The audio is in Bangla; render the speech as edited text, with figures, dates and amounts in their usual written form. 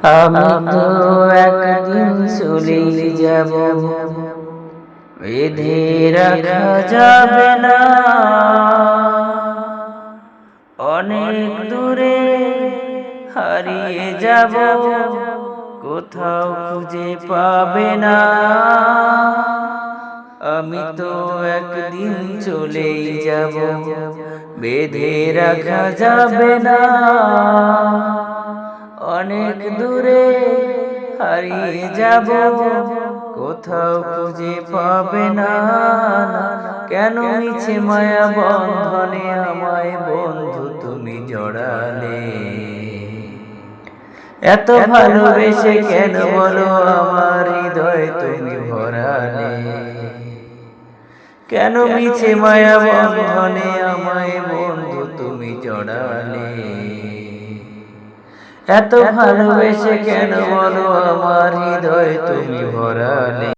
আমি তো একদিন চলে যাব, বেঁধে রাখা যাবে না। অনেক দূরে হারিয়ে যাব, কোথাও খুঁজে পাবে না। আমি তো একদিন চলেই যাব, বেঁধে রাখা যাবে না। অনেক দূরে হারিয়ে যাব, কোথাও খুঁজে পাবে না। কেন মিছে মায়া বন্ধনে আমায় বন্ধু তুমি জড়ালে? এত ভালোবেসে কেন বলো আমার হৃদয় তুমি ভরালে? কেন মিছে মায়া বন্ধনে আমায় বন্ধু তুমি জড়ালে? এত ভালোবেসে কেন বলো আমার হৃদয় তুমি ভরালে?